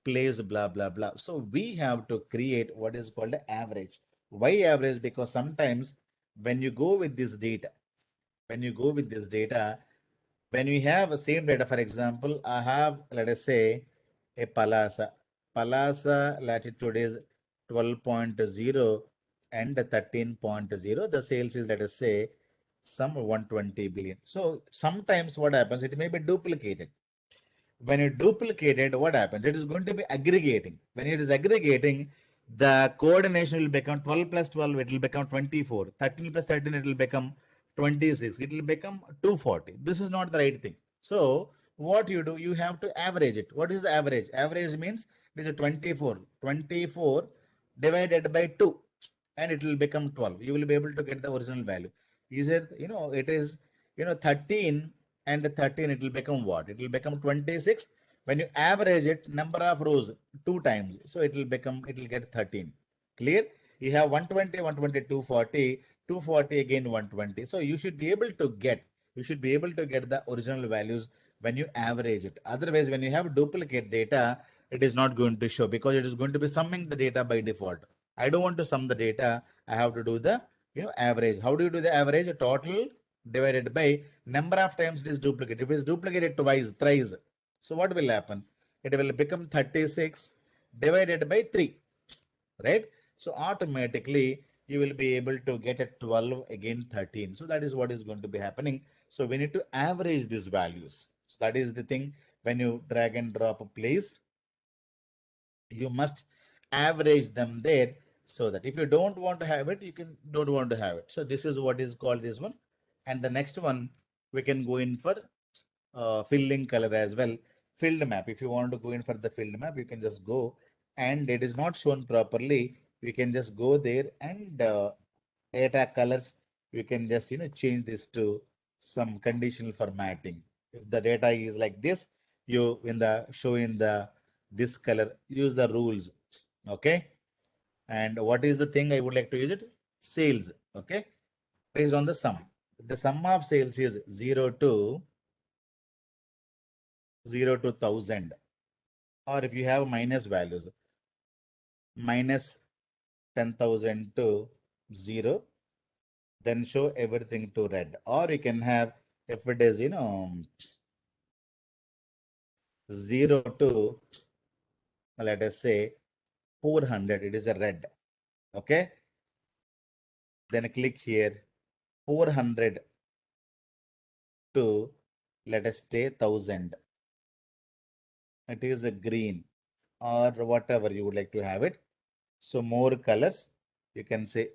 place blah blah blah. So we have to create what is called the average. Why average? Because sometimes when you go with this data, when you go with this data, when we have the same data, for example, I have, let us say, a Palasa. Palasa latitude is 12.0 and 13.0. The sales is, let us say, some 120 billion. So sometimes what happens, it may be duplicated. When it duplicated, what happens? It is going to be aggregating. When it is aggregating, the coordination will become 12 plus 12, it will become 24. 13 plus 13, it will become 26. It will become 240. This is not the right thing. So what you do, you have to average it. What is the average? Average means it is a 24. 24 divided by 2 and it will become 12. You will be able to get the original value. Is it, it is, 13 and 13, it will become what? It will become 26. When you average it, number of rows two times. So it will get 13. Clear? You have 120, 120, 240, 240 again 120. So you should be able to get the original values when you average it. Otherwise, when you have duplicate data, it is not going to show because it is going to be summing the data by default. I don't want to sum the data. I have to do the average. How do you do the average? Total divided by number of times it is duplicated. If it is duplicated twice, thrice, so what will happen? It will become 36 divided by 3, right? So automatically you will be able to get a 12 again 13. So that is what is going to be happening. So we need to average these values. So that is the thing. When you drag and drop a place, you must average them there, so that if you don't want to have it, you can don't want to have it. So this is what is called this one. And the next one, we can go in for filling color as well. Field map. If you want to go in for the field map, you can just go, and it is not shown properly. We can just go there and data colors. We can just change this to some conditional formatting. If the data is like this, you in the show in the this color, use the rules. Okay. And what is the thing I would like to use it? Sales. Okay. Based on the sum. The sum of sales is 0 to 1000. Or if you have minus values, minus 10,000 to 0, then show everything to red. Or you can have, if it is, 0 to, let us say, 400, it is a red. Okay. Then click here, 400 to, let us say, 1000. It is a green, or whatever you would like to have it. So more colors, you can say,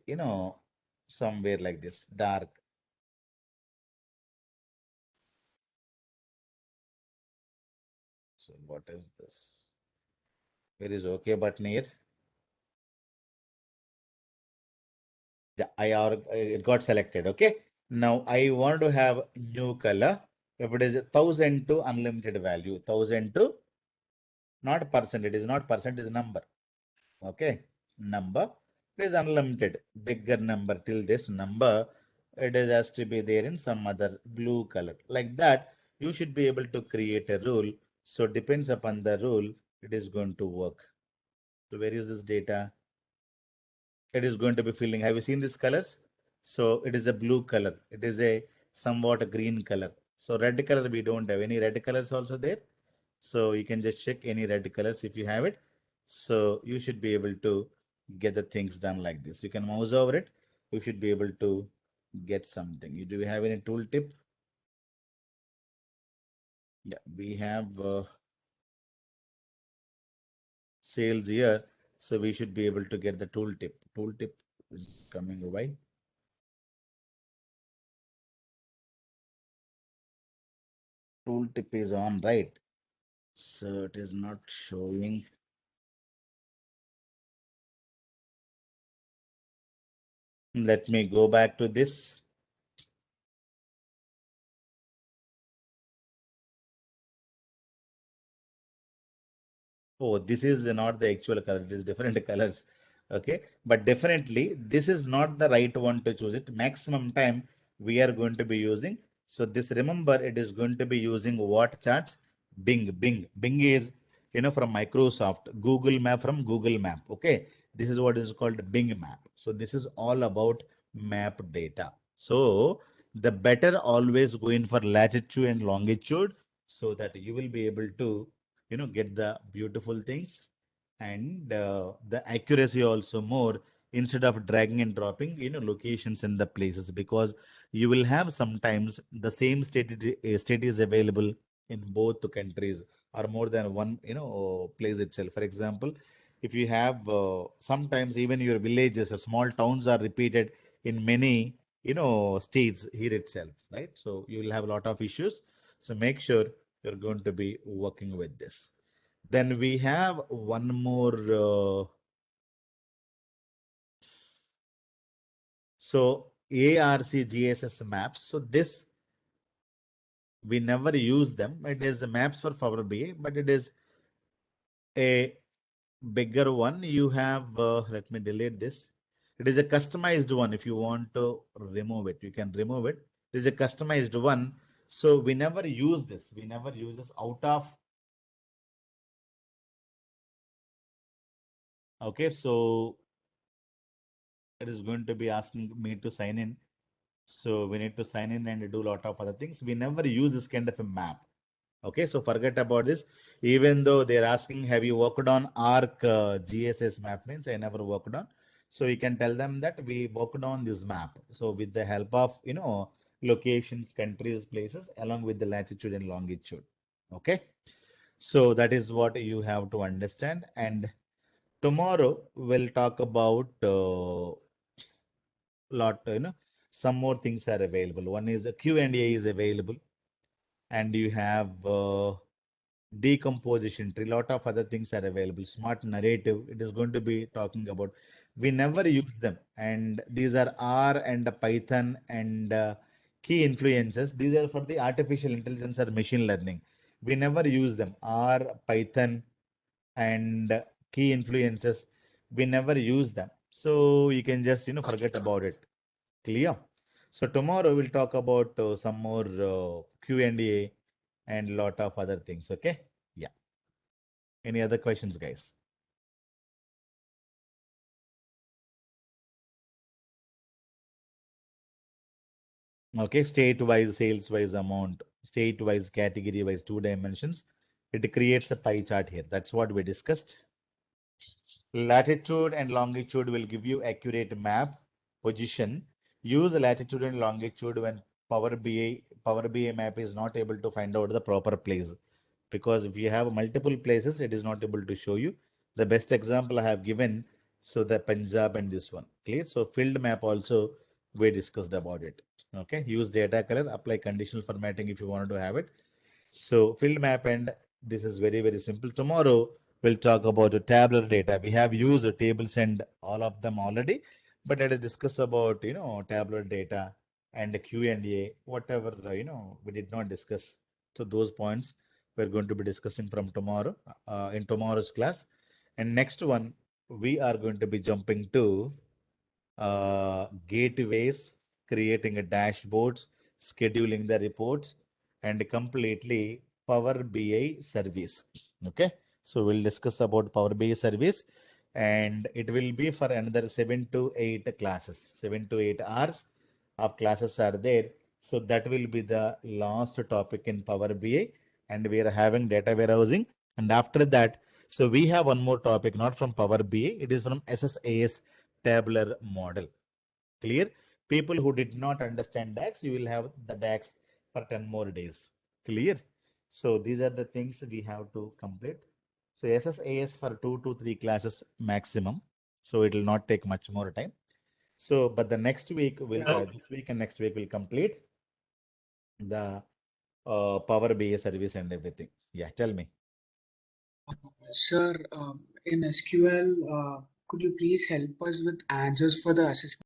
somewhere like this, dark. So what is this? Where is OK button here? Yeah, it got selected. Okay. Now I want to have new color. If it is 1000 to unlimited value, 1000 to, not percent, it is not percent, is number. Okay. Number, it is unlimited, bigger number till this number. it is has to be there in some other blue color. Like that, you should be able to create a rule. So depends upon the rule, it is going to work. So where is this data? It is going to be filling. Have you seen these colors? So it is a blue color. It is a somewhat a green color. So red color, we don't have any red colors also there. So you can just check any red colors if you have it. So you should be able to get the things done like this. You can mouse over it. You should be able to get something. Do you have any tool tip? Yeah, we have sales here. So we should be able to get the tool tip. Tool tip is coming away. Tool tip is on, right? So it is not showing. Let me go back to this. Oh, this is not the actual color. It is different colors. Okay. But definitely, this is not the right one to choose it. Maximum time we are going to be using. So this, remember, it is going to be using what charts? Bing. Bing. Bing is, from Microsoft. Google Map from Google Map. Okay. This is what is called Bing Map. So this is all about map data. So the better always go in for latitude and longitude so that you will be able to get the beautiful things, and the accuracy also more, instead of dragging and dropping locations in the places, because you will have sometimes the same state is available in both the countries, or more than one place itself. For example, if you have sometimes even your villages or small towns are repeated in many states here itself, right? So you will have a lot of issues. So make sure you're going to be working with this. Then we have one more. So ARC GSS maps. So this we never use them. It is maps for Power BI, but it is a bigger one. You have, let me delete this. It is a customized one. If you want to remove it, you can remove it. It is a customized one. So we never use this. We never use this out of. Okay, so it is going to be asking me to sign in. So we need to sign in and do a lot of other things. We never use this kind of a map. Okay, so forget about this. Even though they're asking, have you worked on ARC GSS map? Means I never worked on. So you can tell them that we worked on this map. So with the help of, locations, countries, places, along with the latitude and longitude. Okay. So that is what you have to understand. And tomorrow we'll talk about lot, some more things are available. One is the Q&A is available, and you have decomposition tree, lot of other things are available. Smart narrative, it is going to be talking about. We never use them, and these are R and Python and key influences. These are for the artificial intelligence or machine learning. We never use them. R, Python, and key influences, we never use them. So you can just forget about it. Clear? So tomorrow we'll talk about some more Q&A and lot of other things. Okay. Yeah. Any other questions, guys? Okay. State-wise, sales-wise amount, state-wise, category-wise, two dimensions. It creates a pie chart here. That's what we discussed. Latitude and longitude will give you accurate map position. Use latitude and longitude when Power BI map is not able to find out the proper place. Because if you have multiple places, it is not able to show you. The best example I have given, so the Punjab and this one. Clear? So field map also we discussed about it. Okay. Use data color, apply conditional formatting if you want to have it. So field map, and this is very, very simple. Tomorrow we'll talk about the tabular data. We have used the tables and all of them already, but let us discuss about, tabular data and the Q&A, whatever, we did not discuss. So those points we're going to be discussing from tomorrow, in tomorrow's class. And next one, we are going to be jumping to gateways creating a dashboards, scheduling the reports, and completely Power BI service. Okay, so we'll discuss about Power BI service, and it will be for another 7 to 8 classes, 7 to 8 hours of classes are there. So that will be the last topic in Power BI, and we are having data warehousing. And after that, so we have one more topic, not from Power BI, it is from SSAS tabular model. Clear? People who did not understand DAX, you will have the DAX for 10 more days. Clear? So these are the things we have to complete. So SSAS for 2 to 3 classes maximum. So it will not take much more time. So, but the next week will, this week and next week will complete the Power BI service and everything. Yeah, tell me. Sir, in SQL, could you please help us with answers for the assessment?